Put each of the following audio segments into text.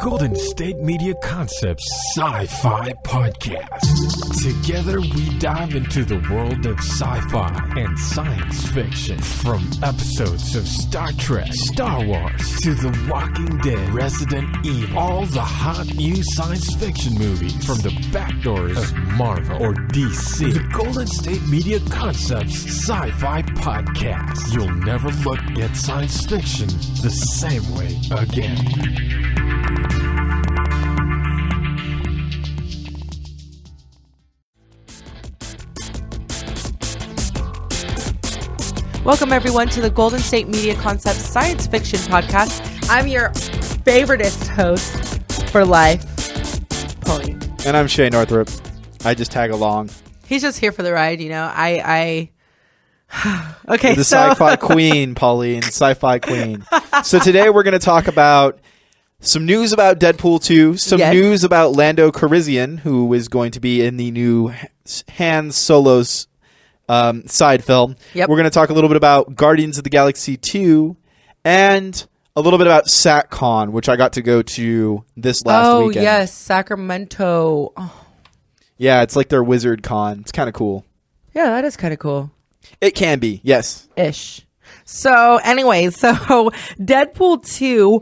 Golden State Media Concepts Sci-Fi Podcast. Together we dive into the world of sci-fi and science fiction. From episodes of Star Trek, Star Wars, to The Walking Dead, Resident Evil, all the hot new science fiction movies from the back doors of Marvel or DC. The Golden State Media Concepts Sci-Fi Podcast. You'll never look at science fiction the same way again. Welcome, everyone, to the Golden State Media Concepts Science Fiction Podcast. I'm your favoriteest host for life, Pauline. And I'm Shay Northrup. I just tag along. He's just here for the ride, you know. Okay, the sci-fi queen, Pauline. Sci-fi queen. So today we're going to talk about some news about Deadpool 2, some news about Lando Calrissian, who is going to be in the new Han Solo's side film. We're going to talk a little bit about Guardians of the Galaxy 2 and a little bit about Sac-Con, which I got to go to this last weekend. Oh, yes, Sacramento. Oh. Yeah, it's like their Wizard Con. It's kind of cool. Yeah, that is kind of cool. It can be, yes. Ish. So, anyway, Deadpool 2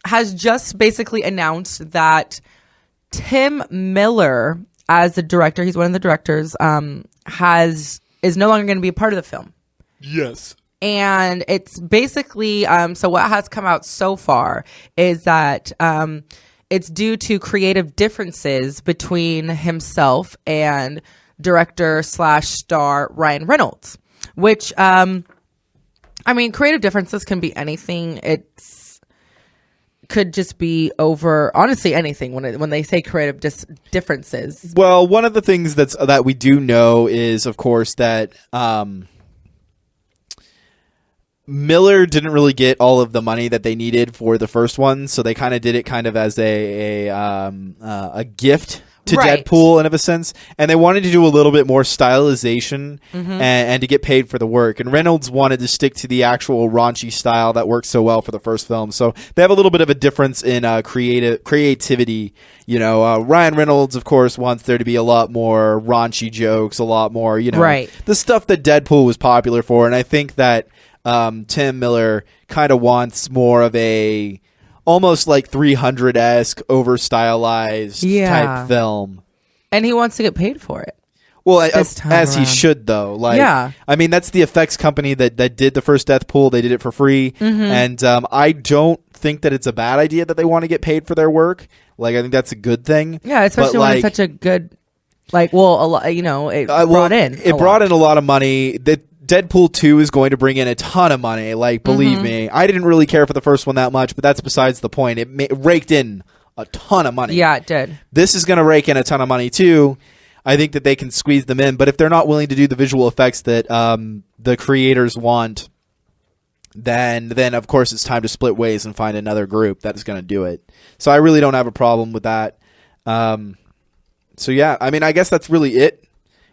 has just basically announced that Tim Miller, as the director, he's one of the directors, is no longer going to be a part of the film. Yes. And it's basically, so what has come out so far is that it's due to creative differences between himself and director/star Ryan Reynolds, which, creative differences can be anything. Could just be over, honestly, anything when they say creative differences. Well, one of the things that we do know is, of course, that Miller didn't really get all of the money that they needed for the first one, so they kind of did it kind of as a gift to Deadpool in a sense, and they wanted to do a little bit more stylization and to get paid for the work. And Reynolds wanted to stick to the actual raunchy style that worked so well for the first film. So they have a little bit of a difference in creativity. You know, Ryan Reynolds, of course, wants there to be a lot more raunchy jokes, a lot more, the stuff that Deadpool was popular for. And I think that Tim Miller kind of wants more of a almost like 300-esque, over-stylized type film. And he wants to get paid for it. Well, as he should, though. I mean, that's the effects company that did the first Deadpool. They did it for free. And I don't think that it's a bad idea that they want to get paid for their work. I think that's a good thing. Yeah, especially when it's such a good... it brought in a lot of money. Deadpool 2 is going to bring in a ton of money. Believe me. I didn't really care for the first one that much, but that's besides the point. It raked in a ton of money. Yeah, it did. This is going to rake in a ton of money, too. I think that they can squeeze them in, but if they're not willing to do the visual effects that the creators want, then of course it's time to split ways and find another group that's going to do it. So I really don't have a problem with that. I guess that's really it.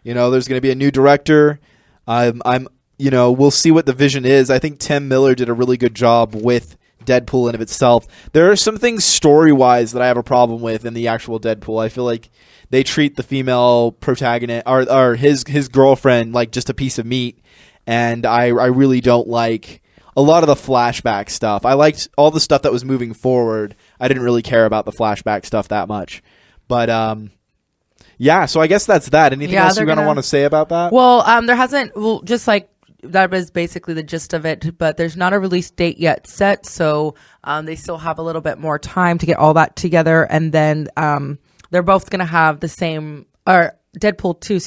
There's going to be a new director. We'll see what the vision is. I think Tim Miller did a really good job with Deadpool in of itself. There are some things story-wise that I have a problem with in the actual Deadpool. I feel like they treat the female protagonist or his girlfriend like just a piece of meat, and I really don't like a lot of the flashback stuff. I liked all the stuff that was moving forward. I didn't really care about the flashback stuff that much. But so I guess that's that. Anything else you're going to want to say about that? Well, there hasn't, just like that was basically the gist of it, but there's not a release date yet set, so they still have a little bit more time to get all that together, and then they're both going to have the same, or Deadpool 2,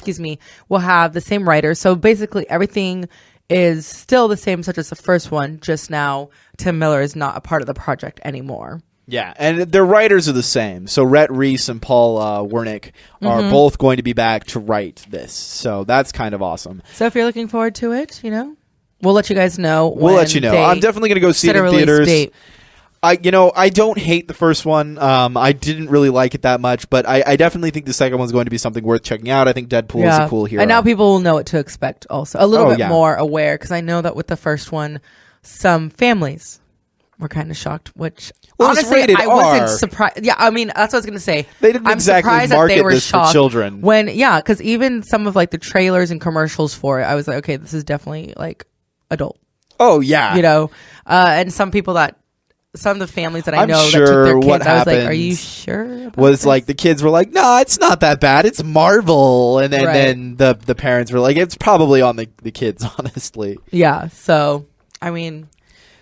will have the same writer, so basically everything is still the same such as the first one, just now Tim Miller is not a part of the project anymore. Yeah, and their writers are the same. So Rhett Reese and Paul Wernick are both going to be back to write this. So that's kind of awesome. So if you're looking forward to it, we'll let you guys know. We'll let you know. I'm definitely going to go see it in theaters. I don't hate the first one. I didn't really like it that much, but I definitely think the second one's going to be something worth checking out. I think Deadpool is a cool hero. And now people will know what to expect also. A little bit more aware, because I know that with the first one, some families were kind of shocked, which Well, it was honestly rated I wasn't R. surprised. Yeah, I mean that's what I was gonna say. They didn't I'm exactly surprised that market they were this for shocked children. because even some of like the trailers and commercials for it, I was like, okay, this is definitely like adult. Oh yeah, And some of the families that I I'm know sure that took their kids, what I was like, happened are you sure? About was this? like the kids were like, "No, it's not that bad. It's Marvel," and Right. then the parents were like, "It's probably on the kids, honestly." Yeah. So I mean,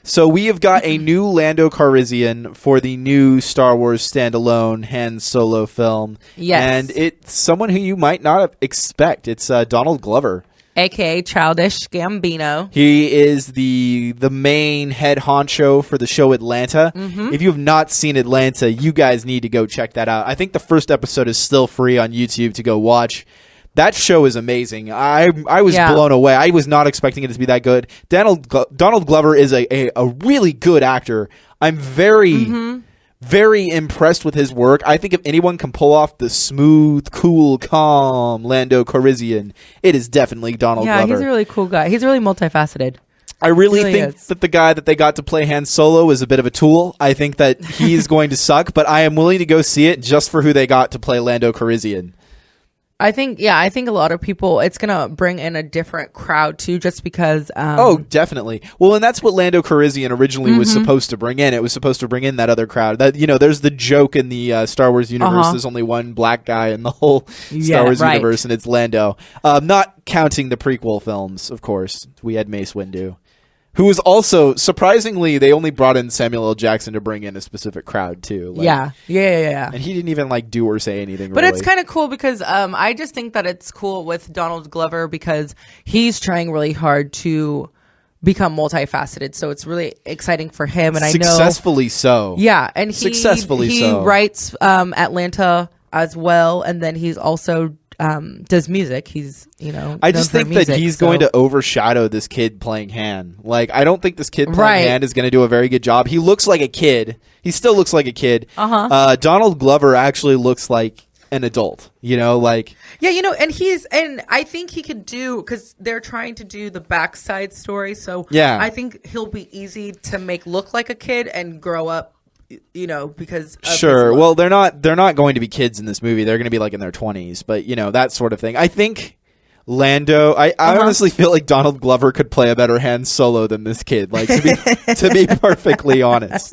So we have got a new Lando Calrissian for the new Star Wars standalone Han Solo film. Yes. And it's someone who you might not expect. It's Donald Glover. aka Childish Gambino. He is the main head honcho for the show Atlanta. Mm-hmm. If you have not seen Atlanta, you guys need to go check that out. I think the first episode is still free on YouTube to go watch. That show is amazing. I was blown away. I was not expecting it to be that good. Donald Glover is a really good actor. I'm very impressed with his work. I think if anyone can pull off the smooth, cool, calm Lando Calrissian, it is definitely Donald Glover. Yeah, he's a really cool guy. He's really multifaceted. I really think that the guy that they got to play Han Solo is a bit of a tool. I think that he's going to suck, but I am willing to go see it just for who they got to play Lando Calrissian. I think a lot of people, it's going to bring in a different crowd too, just because. Oh, definitely. Well, and that's what Lando Calrissian originally was supposed to bring in. It was supposed to bring in that other crowd. That there's the joke in the Star Wars universe. There's only one black guy in the whole Star Wars universe, and it's Lando. Not counting the prequel films, of course. We had Mace Windu. Who was also, surprisingly, they only brought in Samuel L. Jackson to bring in a specific crowd, too. Yeah. And he didn't even, do or say anything, But really. it's kind of cool because I just think that it's cool with Donald Glover because he's trying really hard to become multifaceted. So it's really exciting for him. And Successfully so. Yeah. And he writes Atlanta as well. And then he's also does music. He's, I just think that he's going to overshadow this kid playing Han. I don't think this kid playing Han is going to do a very good job. He looks like a kid. He still looks like a kid. Donald Glover actually looks like an adult, Yeah, and I think he could do, because they're trying to do the backside story. So yeah. I think he'll be easy to make look like a kid and grow up. Because sure. Well, they're not going to be kids in this movie. They're going to be in their 20s, but that sort of thing. I think Lando. I honestly feel like Donald Glover could play a better Han Solo than this kid. To be perfectly honest.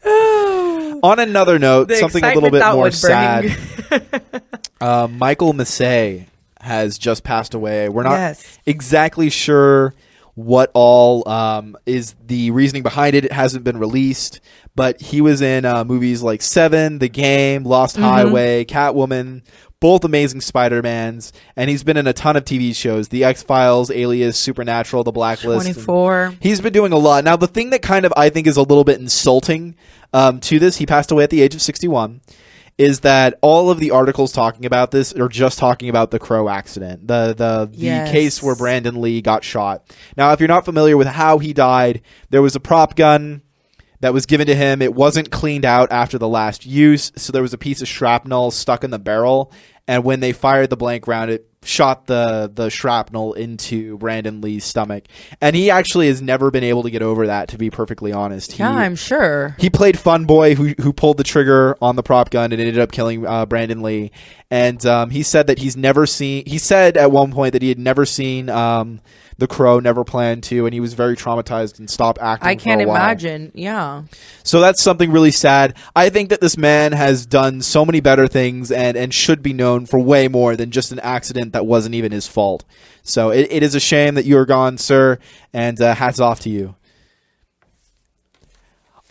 On another note, something a little bit more sad. Michael Massey has just passed away. We're not exactly sure what all is the reasoning behind it. It hasn't been released. But he was in movies like Seven, The Game, Lost Highway, Catwoman, both amazing Spider-Mans. And he's been in a ton of TV shows. The X-Files, Alias, Supernatural, The Blacklist. 24. He's been doing a lot. Now, the thing that kind of I think is a little bit insulting to this, he passed away at the age of 61, is that all of the articles talking about this are just talking about the Crow accident, the case where Brandon Lee got shot. Now, if you're not familiar with how he died, there was a prop gun that was given to him. It wasn't cleaned out after the last use, so there was a piece of shrapnel stuck in the barrel, and when they fired the blank round, it shot the shrapnel into Brandon Lee's stomach. And he actually has never been able to get over that, to be perfectly honest. I'm sure. He played Fun Boy, who pulled the trigger on the prop gun and ended up killing Brandon Lee. And he said that he said at one point that he had never seen The Crow, never planned to, and he was very traumatized and stopped acting. I can't for a while. imagine. Yeah. So that's something really sad. I think that this man has done so many better things and should be known for way more than just an accident that wasn't even his fault. So it is a shame that you are gone, sir, and hats off to you.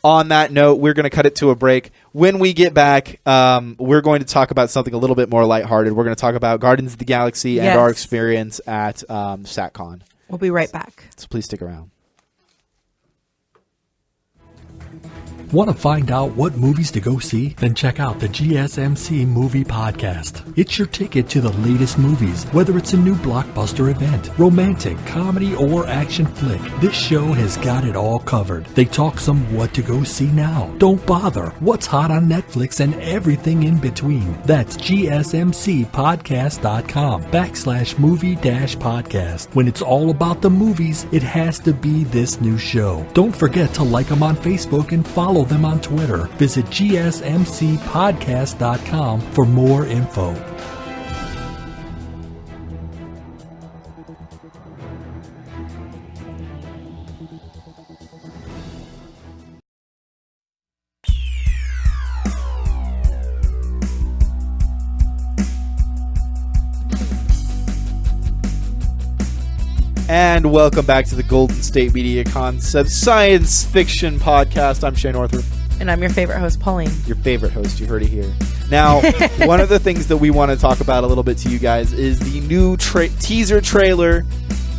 On that note, we're going to cut it to a break. When we get back, we're going to talk about something a little bit more lighthearted. We're going to talk about Guardians of the Galaxy and our experience at Sac-Con. We'll be right back. So please stick around. Want to find out what movies to go see? Then check out the GSMC Movie Podcast. It's your ticket to the latest movies, whether it's a new blockbuster event, romantic, comedy, or action flick. This show has got it all covered. They talk some what to go see now, don't bother, what's hot on Netflix, and everything in between. That's GSMCpodcast.com/movie-podcast. When it's all about the movies, it has to be this new show. Don't forget to like them on Facebook and follow them on Twitter. Visit GSMCpodcast.com for more info. And welcome back to the Golden State Media Concept Science Fiction Podcast. I'm Shay Northrup. And I'm your favorite host, Pauline. Your favorite host, you heard it here. Now, one of the things that we want to talk about a little bit to you guys is the new teaser trailer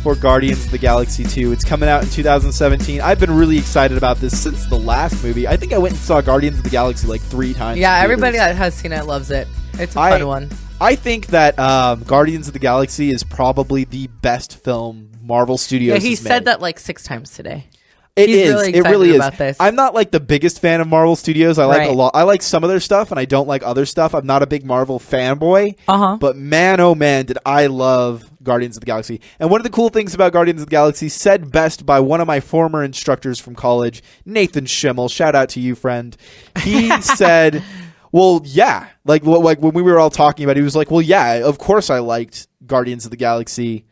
for Guardians of the Galaxy 2. It's coming out in 2017. I've been really excited about this since the last movie. I think I went and saw Guardians of the Galaxy like 3 times. Yeah, everybody that has seen it loves it. It's a fun one. I think that Guardians of the Galaxy is probably the best film Marvel Studios has made. Yeah, he said that like 6 times today. He's really it really is. about this. I'm not like the biggest fan of Marvel Studios. I like a lot. I like some of their stuff, and I don't like other stuff. I'm not a big Marvel fanboy. But man, oh man, did I love Guardians of the Galaxy. And one of the cool things about Guardians of the Galaxy, said best by one of my former instructors from college, Nathan Schimmel. Shout out to you, friend. He said, well, yeah. Like when we were all talking about it, he was like, well, yeah, of course I liked Guardians of the Galaxy.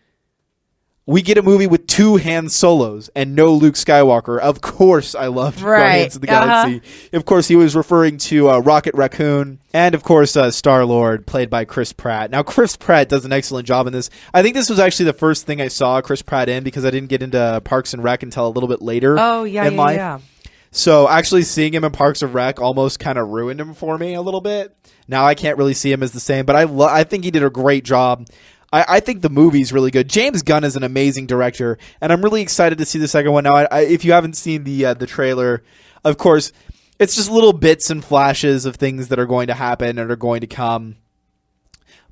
We get a movie with 2 Han Solos and no Luke Skywalker. Of course I loved Guardians of the Galaxy. Of course, he was referring to Rocket Raccoon. And, of course, Star-Lord, played by Chris Pratt. Now, Chris Pratt does an excellent job in this. I think this was actually the first thing I saw Chris Pratt in, because I didn't get into Parks and Rec until a little bit later in life. Yeah. So, actually seeing him in Parks and Rec almost kind of ruined him for me a little bit. Now, I can't really see him as the same, but I think he did a great job. I think the movie's really good. James Gunn is an amazing director, and I'm really excited to see the second one. Now, if you haven't seen the trailer, of course, it's just little bits and flashes of things that are going to happen and are going to come.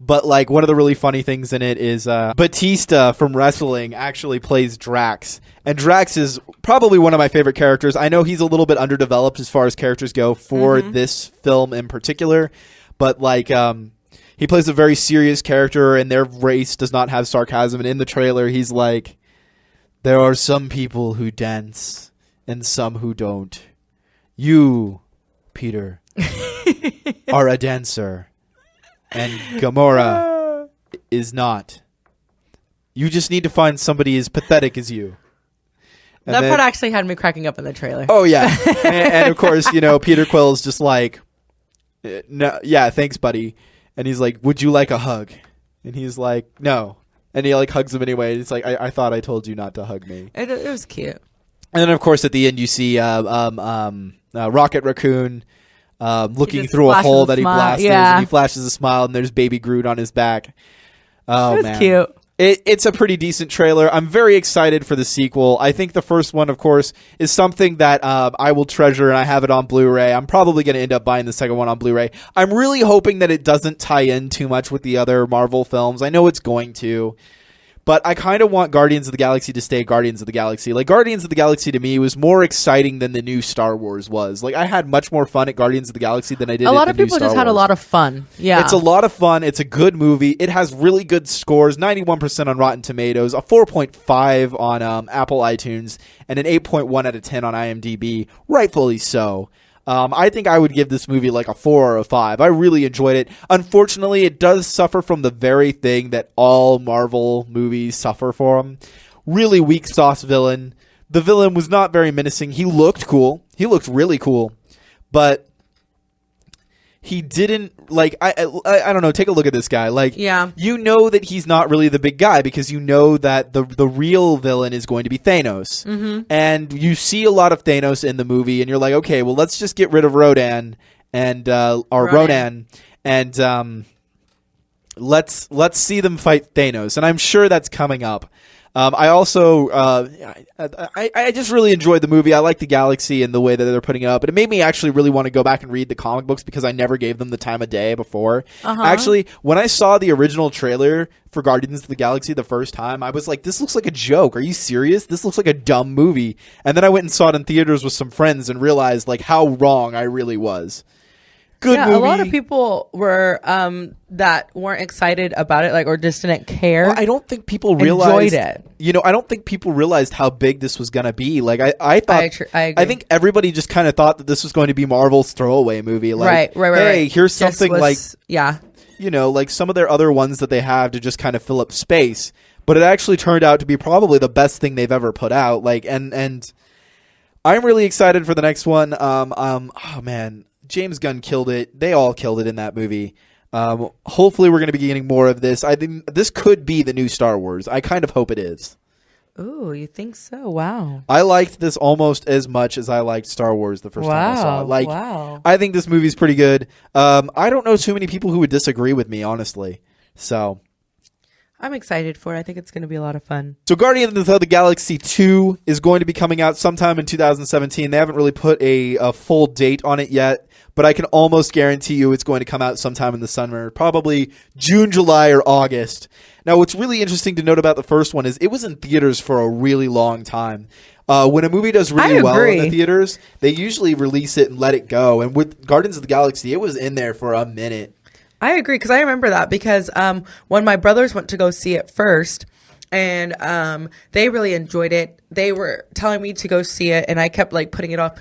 But like one of the really funny things in it is Batista from wrestling actually plays Drax. And Drax is probably one of my favorite characters. I know he's a little bit underdeveloped as far as characters go for this film in particular. But like he plays a very serious character, and their race does not have sarcasm. And in the trailer, he's like, there are some people who dance and some who don't. You, Peter, are a dancer. And Gamora is not. You just need to find somebody as pathetic as you. And that part actually had me cracking up in the trailer. Oh, yeah. and of course, Peter Quill's just like, no, yeah, thanks, buddy. And he's like, would you like a hug? And he's like, no. And he like hugs him anyway. It's like, I thought I told you not to hug me. It was cute. And then, of course, at the end, you see Rocket Raccoon looking through a hole that he blasted. Yeah. And he flashes a smile, and there's Baby Groot on his back. Oh, it was cute. It's a pretty decent trailer. I'm very excited for the sequel. I think the first one, of course, is something that I will treasure, and I have it on Blu-ray. I'm probably going to end up buying the second one on Blu-ray. I'm really hoping that it doesn't tie in too much with the other Marvel films. I know it's going to. But I kind of want Guardians of the Galaxy to stay Guardians of the Galaxy. Like, Guardians of the Galaxy to me was more exciting than the new Star Wars was. Like, I had much more fun at Guardians of the Galaxy than I did at the new Star Wars. A lot of people just had a lot of fun. Yeah. It's a lot of fun. It's a good movie. It has really good scores, 91% on Rotten Tomatoes, a 4.5 on Apple iTunes, and an 8.1 out of 10 on IMDb. Rightfully so. I think I would give this movie like a 4 or a 5. I really enjoyed it. Unfortunately, it does suffer from the very thing that all Marvel movies suffer from. Really weak sauce villain. The villain was not very menacing. He looked cool. He looked really cool. But he didn't, like, I don't know, take a look at this guy. Like, yeah. You know that he's not really the big guy because you know that the real villain is going to be Thanos. Mm-hmm. And you see a lot of Thanos in the movie, and you're like, okay, well, let's just get rid of Ronan and Ronan and let's see them fight Thanos. And I'm sure that's coming up. I also I just really enjoyed the movie. I like the galaxy and the way that they're putting it up. And it made me actually really want to go back and read the comic books because I never gave them the time of day before. Actually, when I saw the original trailer for Guardians of the Galaxy the first time, I was like, this looks like a joke. Are you serious? This looks like a dumb movie. And then I went and saw it in theaters with some friends and realized like how wrong I really was. Good movie. A lot of people were that weren't excited about it, like, or just didn't care. Well, I don't think people realized it. You know, I don't think people realized how big this was going to be. Like, I thought, I think everybody just kind of thought that this was going to be Marvel's throwaway movie. Like, hey, here's something like, you know, like some of their other ones that they have to just kind of fill up space. But it actually turned out to be probably the best thing they've ever put out. Like, and I'm really excited for the next one. Oh man. James Gunn killed it. They all killed it in that movie. Hopefully we're going to be getting more of this. I think this could be the new Star Wars. I kind of hope it is. Ooh, you think so? Wow. I liked this almost as much as I liked Star Wars the first time I saw it. Like, I think this movie's pretty good. I don't know too many people who would disagree with me, honestly. So I'm excited for it. I think it's going to be a lot of fun. So Guardians of the Galaxy 2 is going to be coming out sometime in 2017. They haven't really put a full date on it yet, but I can almost guarantee you it's going to come out sometime in the summer, probably June, July, or August. Now, what's really interesting to note about the first one is it was in theaters for a really long time. When a movie does really well in the theaters, they usually release it and let it go. And with Guardians of the Galaxy, it was in there for a minute. I agree, because I remember that because when my brothers went to go see it first, and they really enjoyed it. They were telling me to go see it, and I kept like putting it off.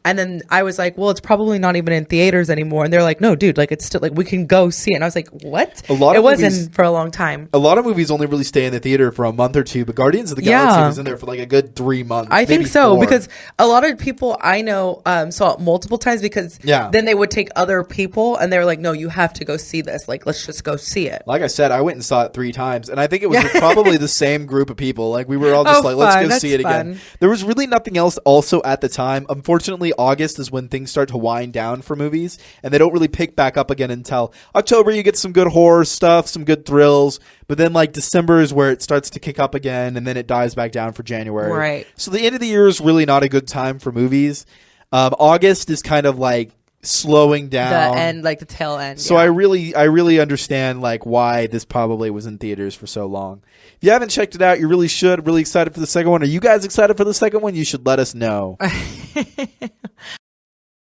And then I was like, well, it's probably not even in theaters anymore. And they're like, no, dude, like it's still like we can go see it. And I was like, what? It wasn't for a long time. A lot of movies only really stay in the theater for a month or two, but Guardians of the Galaxy was in there for like a good 3 months. I think so, because a lot of people I know saw it multiple times because then they would take other people and they were like, no, you have to go see this. Like, let's just go see it. Like I said, I went and saw it 3 times, and I think it was probably the same group of people. Like we were all just let's go see it again. There was really nothing else also at the time. Unfortunately, August is when things start to wind down for movies, and they don't really pick back up again until October. You get some good horror stuff, some good thrills, but then like December is where it starts to kick up again, and then it dies back down for January. Right. So the end of the year is really not a good time for movies. August is kind of like slowing down, the end, like the tail end. So I really understand like why this probably was in theaters for so long. If you haven't checked it out, you really should. Really excited for the second one. Are you guys excited for the second one? You should let us know.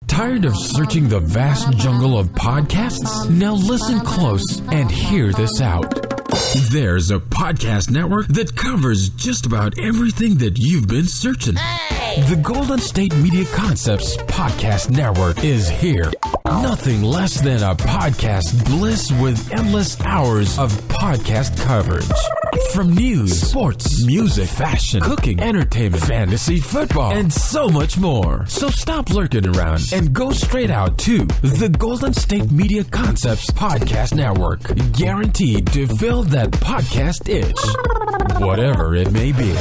Tired of searching the vast jungle of podcasts? Now listen close and hear this out. There's a podcast network that covers just about everything that you've been searching. The Golden State Media Concepts Podcast Network is here. Nothing less than a podcast bliss with endless hours of podcast coverage. From news, sports, music, fashion, cooking, entertainment, fantasy, football, and so much more. So stop lurking around and go straight out to the Golden State Media Concepts Podcast Network. Guaranteed to fill that podcast itch, whatever it may be.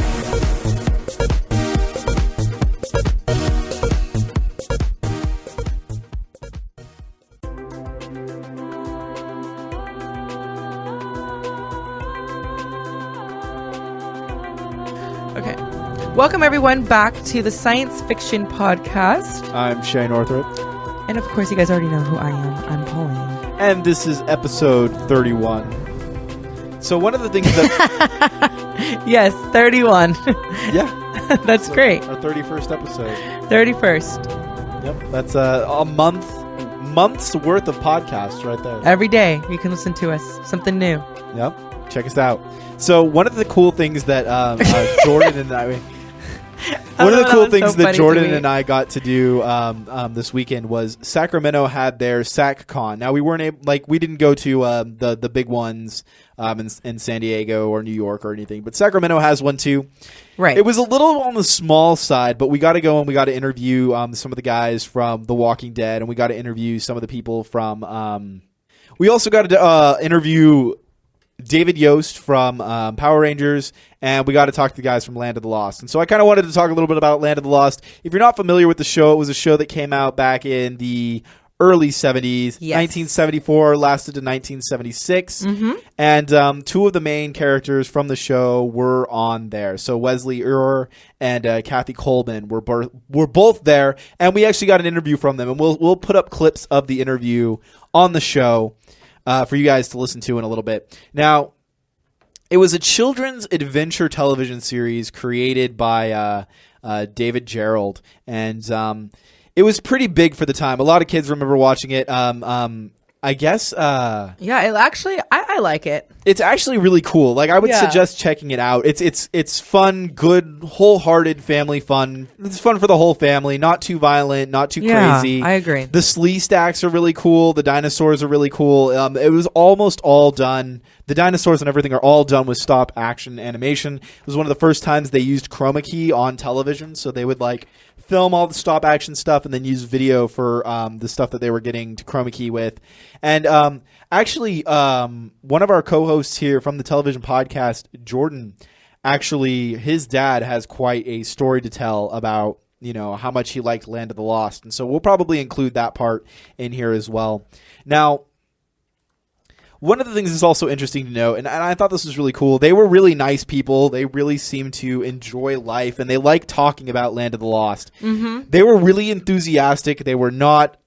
Okay. Welcome, everyone, back to the Science Fiction Podcast. I'm Shay Northrup. And, of course, you guys already know who I am. I'm Pauline. And this is episode 31. So one of the things that... Yes, 31. Yeah. That's great. Our 31st episode. 31st. Yep. That's a month's worth of podcasts right there. Every day you can listen to us. Something new. Yep. Check us out. So one of the cool things that Jordan and I... One of the cool things that Jordan and I got to do this weekend was Sacramento had their Sac-Con. Now we weren't able, we didn't go to the big ones in San Diego or New York or anything, but Sacramento has one too. Right. It was a little on the small side, but we got to go and we got to interview some of the guys from The Walking Dead, and we got to interview some of the people from. We also got to interview David Yost from Power Rangers, and we got to talk to the guys from Land of the Lost. And so I kind of wanted to talk a little bit about Land of the Lost. If you're not familiar with the show, it was a show that came out back in the early 70s. Yes. 1974 lasted to 1976. And two of the main characters from the show were on there. So Wesley Ure and Kathy Coleman were both there. And we actually got an interview from them. And we'll put up clips of the interview on the show for you guys to listen to in a little bit. Now, it was a children's adventure television series created by David Gerald. And it was pretty big for the time. A lot of kids remember watching it. I guess. Yeah, it actually, I like it. It's actually really cool. Like, I would suggest checking it out. It's fun, good, wholehearted family fun. It's fun for the whole family. Not too violent, not too crazy. I agree. The sleestaks are really cool. The dinosaurs are really cool. It was almost all done. The dinosaurs and everything are all done with stop action animation. It was one of the first times they used chroma key on television. So they would like film all the stop action stuff and then use video for the stuff that they were getting to chroma key with. And actually, one of our co-hosts here from the television podcast, Jordan, actually, his dad has quite a story to tell about, you know, how much he liked Land of the Lost. And so we'll probably include that part in here as well. Now, one of the things that's also interesting to note, and I thought this was really cool, they were really nice people. They really seemed to enjoy life, and they liked talking about Land of the Lost. They were really enthusiastic. They were not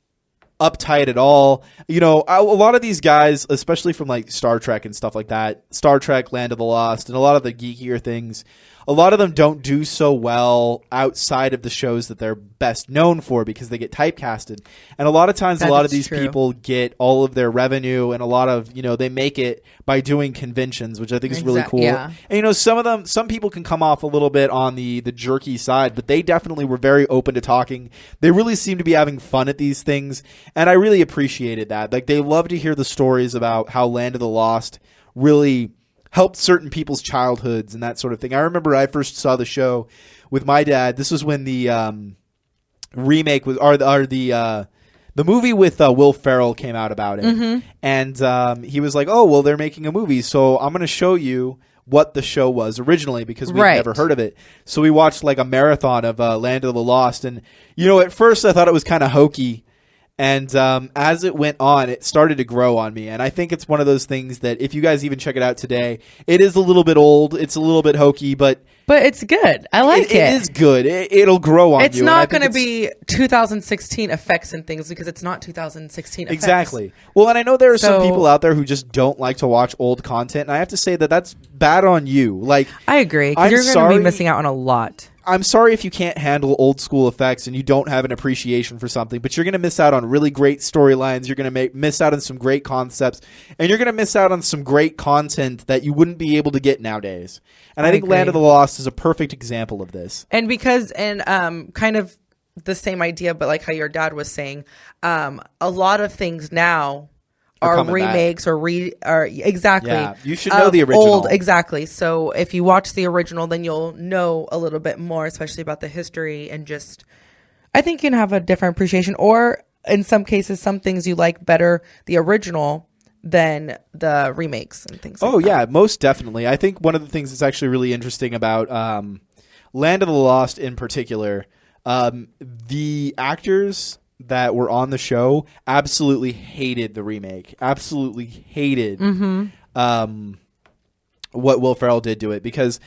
uptight at all. You know, a lot of these guys, especially from like Star Trek and stuff like that, Star Trek, Land of the Lost, and a lot of the geekier things, a lot of them don't do so well outside of the shows that they're best known for because they get typecasted. And a lot of times, a lot of these people get all of their revenue and a lot of, you know, they make it by doing conventions, which I think is really cool. Yeah. And, you know, some people can come off a little bit on the jerky side, but they definitely were very open to talking. They really seem to be having fun at these things. And I really appreciated that. Like, they love to hear the stories about how Land of the Lost really helped certain people's childhoods and that sort of thing. I remember I first saw the show with my dad. This was when the remake was, or the movie with Will Ferrell came out about it. And he was like, oh, well, they're making a movie, so I'm going to show you what the show was originally because we'd never heard of it. So we watched like a marathon of Land of the Lost. And, you know, at first I thought it was kind of hokey. And as it went on, it started to grow on me. And I think it's one of those things that if you guys even check it out today, it is a little bit old. It's a little bit hokey, but it's good. I like it. It is good. It'll grow on you. It's not going to be 2016 effects and things because it's not 2016 effects. Exactly. Well, and I know there are some people out there who just don't like to watch old content. And I have to say that that's bad on you. Like, I agree. You're going to be missing out on a lot. I'm sorry if you can't handle old school effects and you don't have an appreciation for something, but you're going to miss out on really great storylines. You're going to miss out on some great concepts, and you're going to miss out on some great content that you wouldn't be able to get nowadays. And I think agree. Land of the Lost is a perfect example of this. And because, kind of the same idea, but like how your dad was saying, a lot of things now are remakes back. or exactly. Yeah, you should know the original. Old, exactly. So if you watch the original, then you'll know a little bit more, especially about the history, and just I think you can have a different appreciation. Or in some cases, some things you like better the original than the remakes and things. Oh, yeah, most definitely. I think one of the things that's actually really interesting about Land of the Lost in particular, the actors that were on the show absolutely hated the remake. Absolutely hated what Will Ferrell did to it, because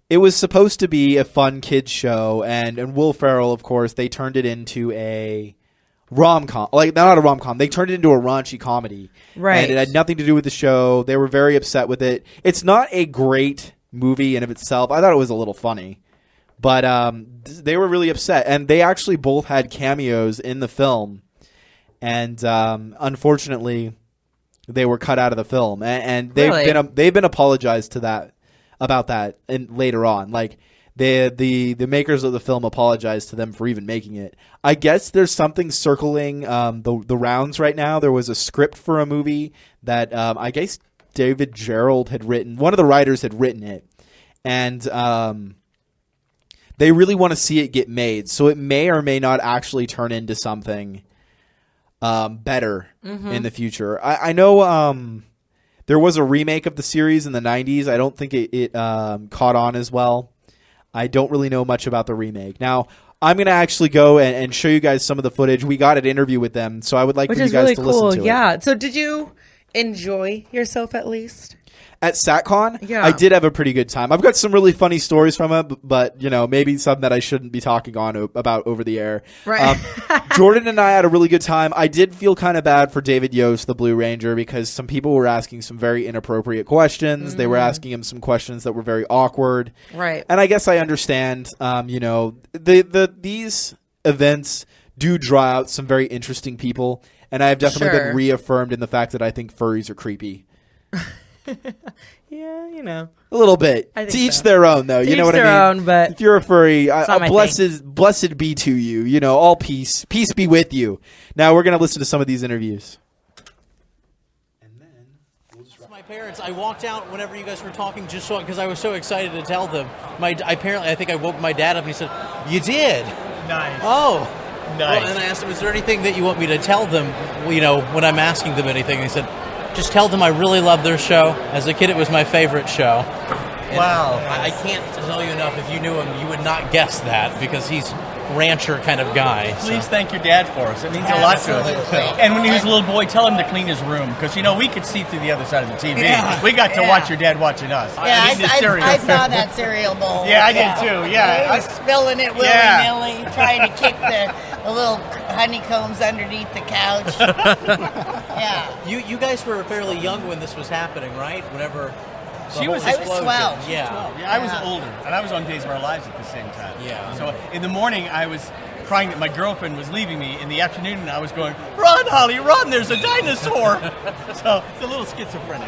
it was supposed to be a fun kids show, and Will Ferrell, of course, they turned it into a rom-com. Like, not a rom-com. They turned it into a raunchy comedy. Right. And it had nothing to do with the show. They were very upset with it. It's not a great movie in of itself. I thought it was a little funny. But they were really upset, and they actually both had cameos in the film, and unfortunately, they were cut out of the film. And they've been apologized to that about that, and later on, like the makers of the film apologized to them for even making it. I guess there's something circling the rounds right now. There was a script for a movie that I guess David Gerald had written. One of the writers had written it, and they really want to see it get made, so it may or may not actually turn into something better in the future. I know there was a remake of the series in the 90s. I don't think it caught on as well. I don't really know much about the remake. Now, I'm going to actually go and show you guys some of the footage. We got an interview with them, so I would like for you guys to listen to it. Yeah. So did you enjoy yourself at least? At Sac-Con, yeah. I did have a pretty good time. I've got some really funny stories from it, but maybe some that I shouldn't be talking about over the air. Right. Jordan and I had a really good time. I did feel kind of bad for David Yost, the Blue Ranger, because some people were asking some very inappropriate questions. They were asking him some questions that were very awkward. Right. And I guess I understand. These events do draw out some very interesting people, and I have definitely been reaffirmed in the fact that I think furries are creepy. Yeah, a little bit. To each their own, though. You know what I mean? Their own, but if you're a furry, blessed be to you. All peace be with you. Now we're gonna listen to some of these interviews. And then my parents, I walked out whenever you guys were talking, just because I was so excited to tell them. I think I woke my dad up and he said, "You did." Nice. Oh. Nice. Well, and I asked him, "Is there anything that you want me to tell them?" When I'm asking them anything, and he said, "Just tell them I really love their show. As a kid, it was my favorite show." And wow. I can't tell you enough. If you knew him, you would not guess that because he's rancher kind of guy. Please thank your dad for us. It means a lot to us. And when he was a little boy, tell him to clean his room because, we could see through the other side of the TV. Yeah. We got to watch your dad watching us. Yeah, I saw that cereal bowl. Yeah, I did too. Yeah. He was spilling it willy-nilly, trying to kick the little honeycombs underneath the couch. Yeah. You guys were fairly young when this was happening, right? Whenever I was 12. Yeah, I was older, and I was on Days of Our Lives at the same time. Yeah. So in the morning, I was crying that my girlfriend was leaving me. In the afternoon, I was going, "Run, Holly, run! There's a dinosaur!" So it's a little schizophrenic.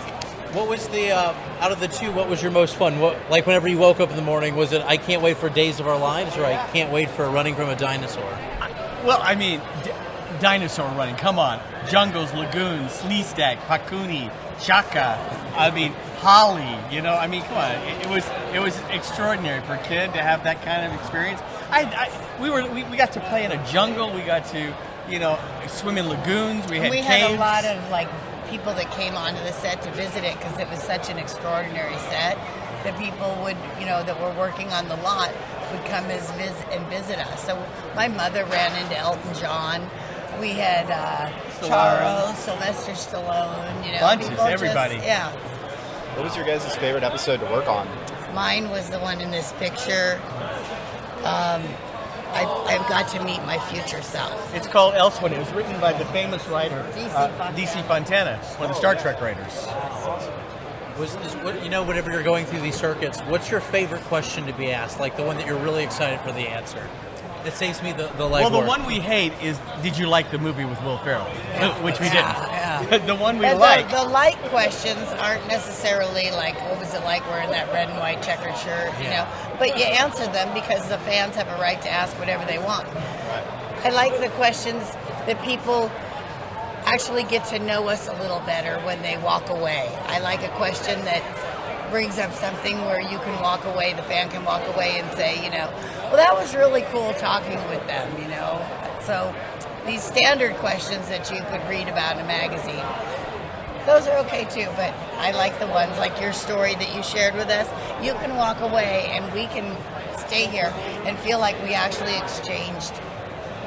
What was the out of the two? What was your most fun? Like whenever you woke up in the morning, was it "I can't wait for Days of Our Lives" or "I can't wait for running from a dinosaur"? Well, I mean, dinosaur running. Come on, jungles, lagoons, sleestak, pakuni, chaka. I mean, Holly. Come on. It was extraordinary for a kid to have that kind of experience. We got to play in a jungle. We got to swim in lagoons. We had a lot of people that came onto the set to visit it because it was such an extraordinary set that people would that were working on the lot would come and visit us. So my mother ran into Elton John. We had Charles, Sylvester Stallone, bunches, everybody. What was your guys' favorite episode to work on? Mine was the one in this picture. I've got to meet my future self. It's called Elsewhere. It was written by the famous writer D.C. Fontana, one of the Star Trek writers. Whenever you're going through these circuits, what's your favorite question to be asked? Like the one that you're really excited for the answer. It saves me the legwork. Well, the one we hate is, did you like the movie with Will Ferrell? Which we didn't. Yeah. The one we like. The like questions aren't necessarily like, what was it like wearing that red and white checkered shirt, But you answer them because the fans have a right to ask whatever they want. Right. I like the questions that people actually get to know us a little better when they walk away. I like a question that brings up something where you can walk away, the fan can walk away and say, well, that was really cool talking with them, So these standard questions that you could read about in a magazine, those are okay too, but I like the ones like your story that you shared with us. You can walk away and we can stay here and feel like we actually exchanged.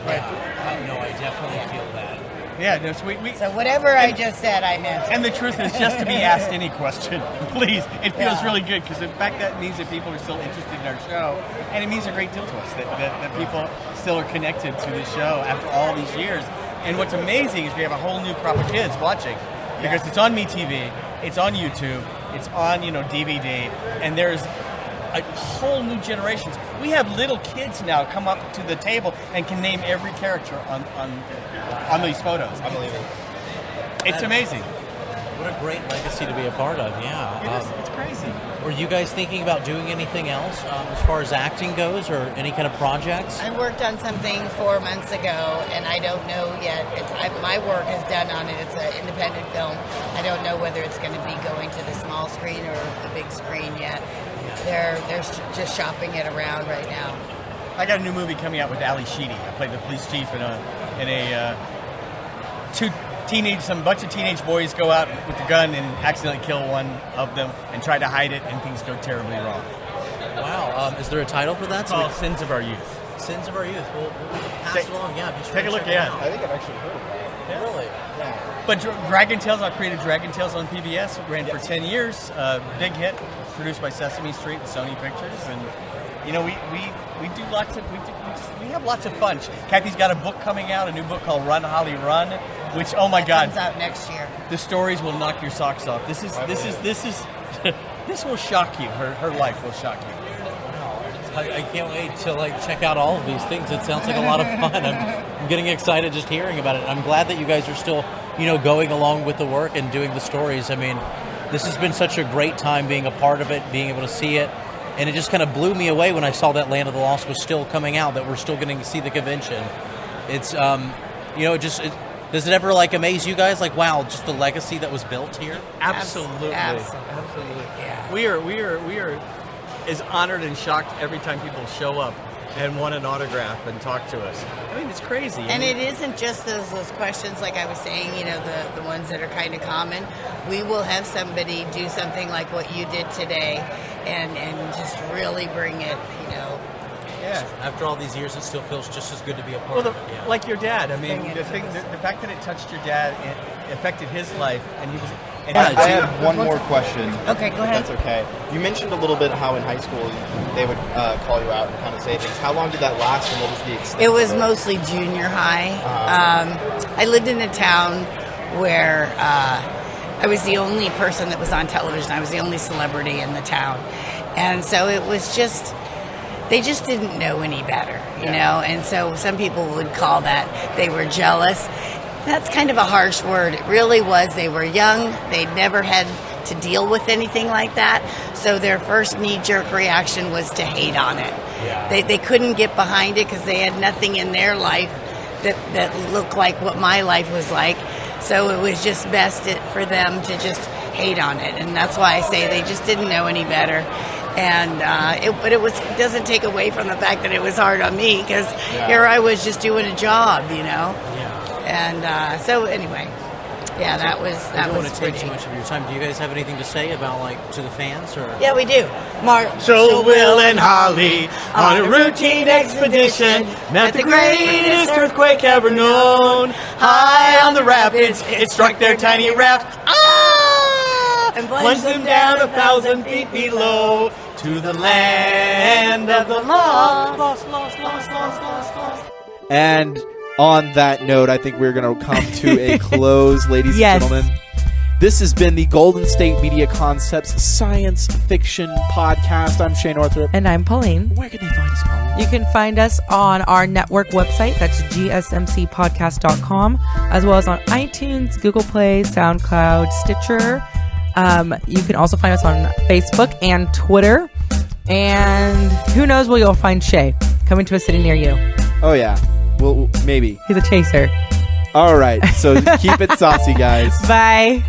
Yeah, no, I definitely feel that. Yeah, no, so whatever I just said, I meant. And the truth is, just to be asked any question, please. It feels really good because, in fact, that means that people are still interested in our show, and it means a great deal to us that people still are connected to the show after all these years. And what's amazing is we have a whole new crop of kids watching because it's on MeTV, it's on YouTube, it's on DVD, and there's a whole new generations. We have little kids now come up to the table and can name every character on these photos. Unbelievable. It's amazing. What a great legacy to be a part of, yeah. It is. It's crazy. Were you guys thinking about doing anything else as far as acting goes or any kind of projects? I worked on something 4 months ago, and I don't know yet. My work is done on it. It's an independent film. I don't know whether it's going to be going to the small screen or the big screen yet. They're just shopping it around right now. I got a new movie coming out with Ali Sheedy. I played the police chief in a bunch of teenage boys go out with a gun and accidentally kill one of them and try to hide it, and things go terribly wrong. Wow. Is there a title for that? It's called Sins of Our Youth. Sins of Our Youth. We'll pass it along. Yeah, take a look. Yeah, I think I've actually heard of that. yeah. Really? Yeah. But Dragon Tales, I created Dragon Tales on PBS. Ran for 10 years. Big hit, produced by Sesame Street and Sony Pictures, and you know we do lots of we have lots of fun. Kathy's got a book coming out, a new book called Run Holly Run, which oh my God, comes out next year. the stories will knock your socks off. This is this will shock you. Her life will shock you. I can't wait to check out all of these things. It sounds like a lot of fun. I'm getting excited just hearing about it. I'm glad that you guys are still, going along with the work and doing the stories. I mean, this has been such a great time being a part of it, being able to see it, and it just kind of blew me away when I saw that Land of the Lost was still coming out, that we're still getting to see the convention. It's, does it ever amaze you guys? Wow, just the legacy that was built here? Absolutely. Yeah. We are as honored and shocked every time people show up and want an autograph and talk to us. I mean, it's crazy. And it isn't just those questions, like I was saying, the ones that are kind of common. We will have somebody do something like what you did today and just really bring it, Yeah. After all these years, it still feels just as good to be a part of it. Yeah. Like your dad. I mean, Bring it the to us. fact that it touched your dad, it affected his life, and he was. And I have one more question. Okay, go ahead. If that's okay. You mentioned a little bit how in high school they would call you out and kind of say things. How long did that last, and what was the extent? It was of mostly junior high. I lived in a town where I was the only person that was on television. I was the only celebrity in the town. And so it was just, they just didn't know any better, you know? And so some people would call that they were jealous. That's kind of a harsh word. It really was. They were young. They'd never had to deal with anything like that. So their first knee-jerk reaction was to hate on it. Yeah. They couldn't get behind it because they had nothing in their life that looked like what my life was like. So it was just best for them to just hate on it. And that's why I say they just didn't know any better. And it doesn't take away from the fact that it was hard on me because here I was just doing a job, Yeah. And so anyway, that was I don't want to take pretty. too much of your time. Do you guys have anything to say about to the fans or? Yeah, we do. So Will and Holly on a routine expedition met the greatest earthquake ever known. High on the rapids, it struck their tiny raft. And Plunged them down 1,000 feet below to the land of the lost. And on that note, I think we're going to come to a close, ladies Yes. and gentlemen. This has been the Golden State Media Concepts Science Fiction Podcast. I'm Shay Northrup. And I'm Pauline. Where can they find us, Pauline? You can find us on our network website. That's gsmcpodcast.com, as well as on iTunes, Google Play, SoundCloud, Stitcher. You can also find us on Facebook and Twitter. And who knows where you'll find Shay coming to a city near you. Oh, yeah. Well, maybe. He's a chaser. All right. So keep it saucy, guys. Bye.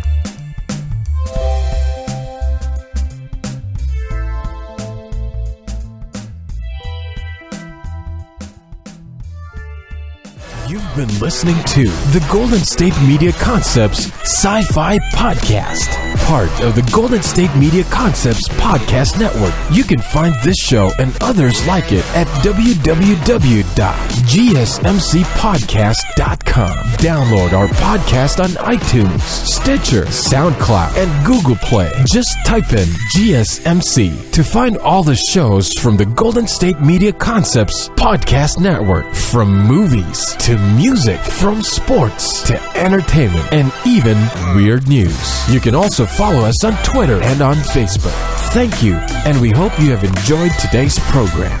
You've been listening to the Golden State Media Concepts Sci-Fi Podcast, part of the Golden State Media Concepts Podcast Network. You can find this show and others like it at www.gsmcpodcast.com. Download our podcast on iTunes, Stitcher, SoundCloud, and Google Play. Just type in GSMC to find all the shows from the Golden State Media Concepts Podcast Network, from movies to music, from sports to entertainment, and even weird news. You can also follow us on Twitter and on Facebook. Thank you, and we hope you have enjoyed today's program.